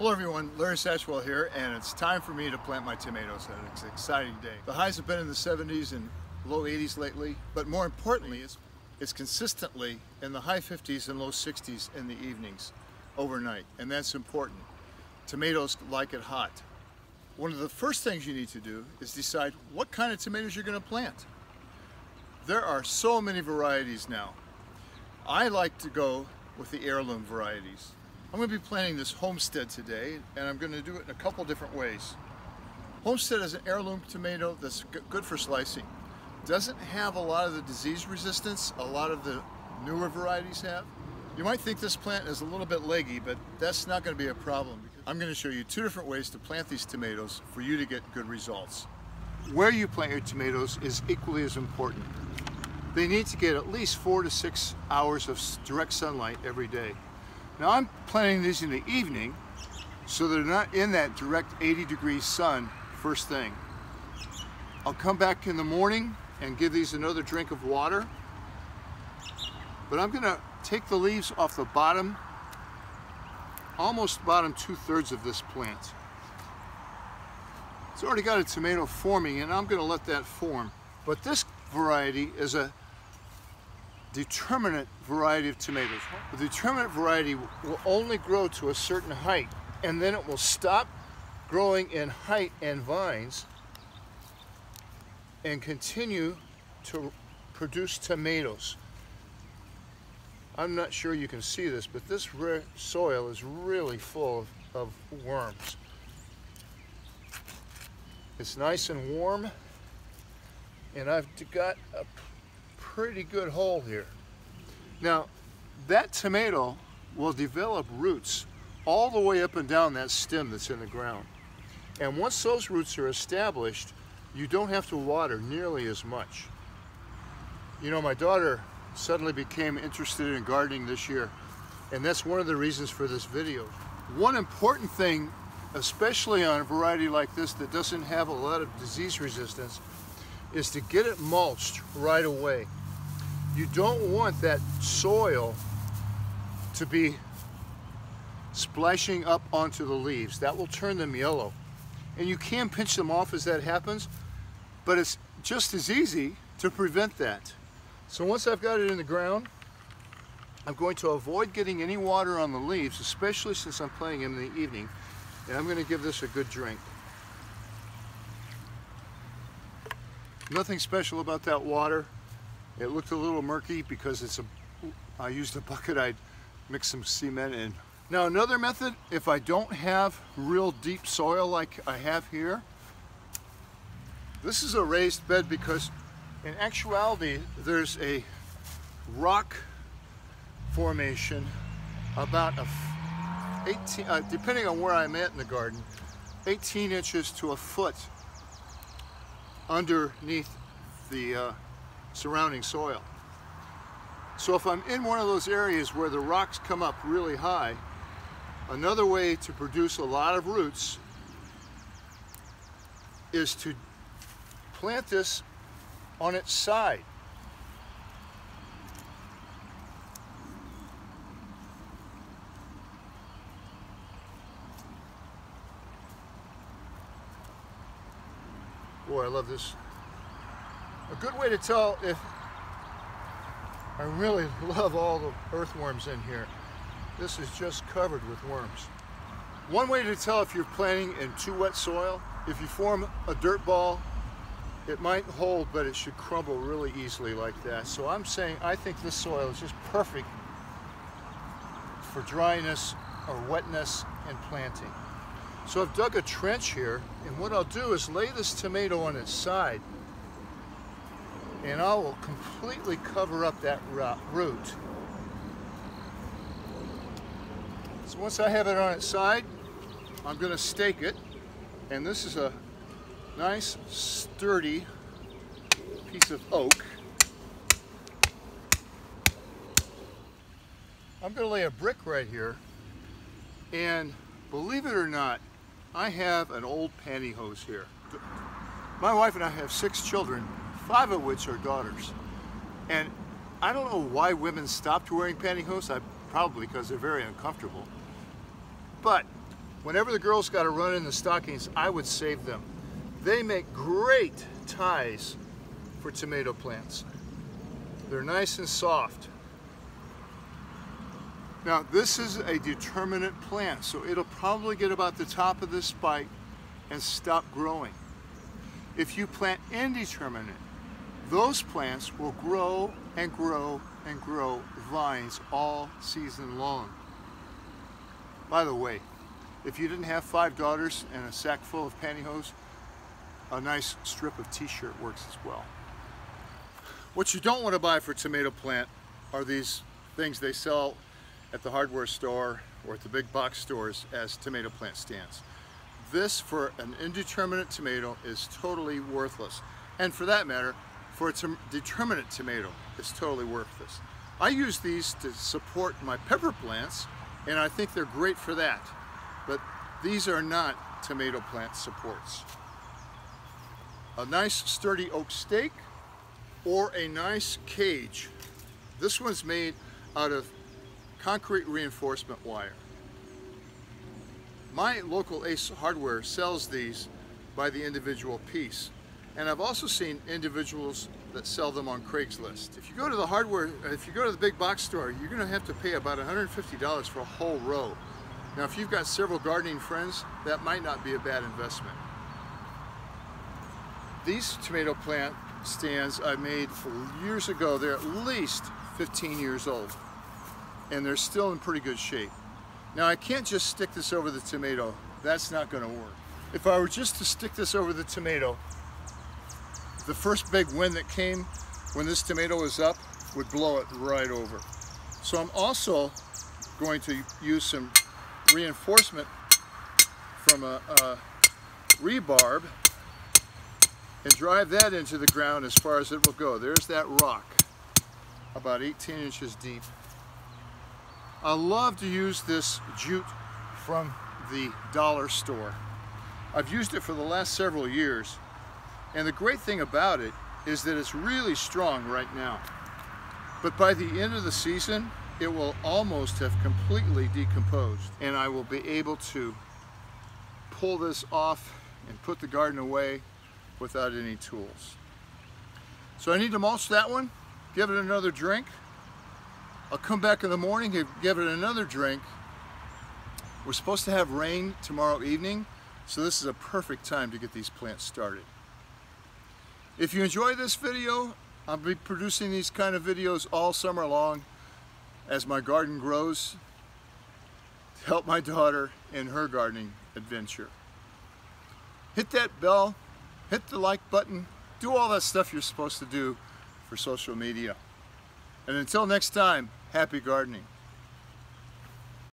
Hello everyone, Larry Satchwell here, and it's time for me to plant my tomatoes, and it's an exciting day. The highs have been in the 70s and low 80s lately, but more importantly, it's consistently in the high 50s and low 60s in the evenings, overnight, and that's important. Tomatoes like it hot. One of the first things you need to do is decide what kind of tomatoes you're going to plant. There are so many varieties now. I like to go with the heirloom varieties. I'm going to be planting this Homestead today, and I'm going to do it in a couple different ways. Homestead is an heirloom tomato that's good for slicing. Doesn't have a lot of the disease resistance a lot of the newer varieties have. You might think this plant is a little bit leggy, but that's not going to be a problem. I'm going to show you two different ways to plant these tomatoes for you to get good results. Where you plant your tomatoes is equally as important. They need to get at least 4 to 6 hours of direct sunlight every day. Now I'm planting these in the evening, so they're not in that direct 80-degree sun first thing. I'll come back in the morning and give these another drink of water, but I'm going to take the leaves off the bottom, almost bottom 2/3 of this plant. It's already got a tomato forming, and I'm going to let that form. But this variety is a determinate variety of tomatoes. The determinate variety will only grow to a certain height, and then it will stop growing in height and vines and continue to produce tomatoes. I'm not sure you can see this, but this soil is really full of worms. It's nice and warm, and I've got a pretty good hole here. Now, that tomato will develop roots all the way up and down that stem that's in the ground. And once those roots are established, you don't have to water nearly as much. You know, my daughter suddenly became interested in gardening this year, and that's one of the reasons for this video. One important thing, especially on a variety like this that doesn't have a lot of disease resistance, is to get it mulched right away. You don't want that soil to be splashing up onto the leaves. That will turn them yellow. And you can pinch them off as that happens, but it's just as easy to prevent that. So once I've got it in the ground, I'm going to avoid getting any water on the leaves, especially since I'm planting them in the evening, and I'm going to give this a good drink. Nothing special about that water. It looked a little murky because I used a bucket. I'd mix some cement in. Now another method, if I don't have real deep soil like I have here, this is a raised bed because in actuality there's a rock formation about 18, depending on where I'm at in the garden, 18 inches to a foot underneath the surrounding soil. So if I'm in one of those areas where the rocks come up really high, another way to produce a lot of roots is to plant this on its side. Boy, I love this. A good way to tell if I really love all the earthworms in here. This is just covered with worms. One way to tell if you're planting in too wet soil, if you form a dirt ball, it might hold, but it should crumble really easily like that. So I'm saying I think this soil is just perfect for dryness or wetness and planting. So I've dug a trench here, and what I'll do is lay this tomato on its side, and I will completely cover up that root. So once I have it on its side, I'm going to stake it, and this is a nice sturdy piece of oak. I'm going to lay a brick right here, and believe it or not, I have an old pantyhose here. My wife and I have 6 children, 5 of which are daughters. And I don't know why women stopped wearing pantyhose, probably because they're very uncomfortable. But Whenever the girls got to run in the stockings, I would save them. They make great ties for tomato plants. They're nice and soft. Now this is a determinate plant, so it'll probably get about the top of this spike and stop growing. If you plant indeterminate, those plants will grow and grow and grow vines all season long. By the way, if you didn't have 5 daughters and a sack full of pantyhose, a nice strip of t-shirt works as well. What you don't want to buy for tomato plant are these things they sell at the hardware store or at the big box stores as tomato plant stands. This, for an indeterminate tomato, is totally worthless. And for that matter, for a determinate tomato, it's totally worthless. I use these to support my pepper plants, and I think they're great for that. But these are not tomato plant supports. A nice sturdy oak stake or a nice cage. This one's made out of concrete reinforcement wire. My local Ace Hardware sells these by the individual piece, and I've also seen individuals that sell them on Craigslist. If you go to the hardware, if you go to the big box store, you're going to have to pay about $150 for a whole row. Now if you've got several gardening friends, that might not be a bad investment. These tomato plant stands I made years ago. They're at least 15 years old, and they're still in pretty good shape. Now I can't just stick this over the tomato. That's not going to work. If I were just to stick this over the tomato, the first big wind that came when this tomato was up would blow it right over. So I'm also going to use some reinforcement from a rebarb and drive that into the ground as far as it will go. There's that rock, about 18 inches deep. I love to use this jute from the dollar store. I've used it for the last several years, and the great thing about it is that it's really strong right now. But by the end of the season, it will almost have completely decomposed, and I will be able to pull this off and put the garden away without any tools. So I need to mulch that one, give it another drink. I'll come back in the morning and give it another drink. We're supposed to have rain tomorrow evening, so this is a perfect time to get these plants started. If you enjoy this video, I'll be producing these kind of videos all summer long as my garden grows to help my daughter in her gardening adventure. Hit that bell, hit the like button, do all that stuff you're supposed to do for social media. And until next time, happy gardening.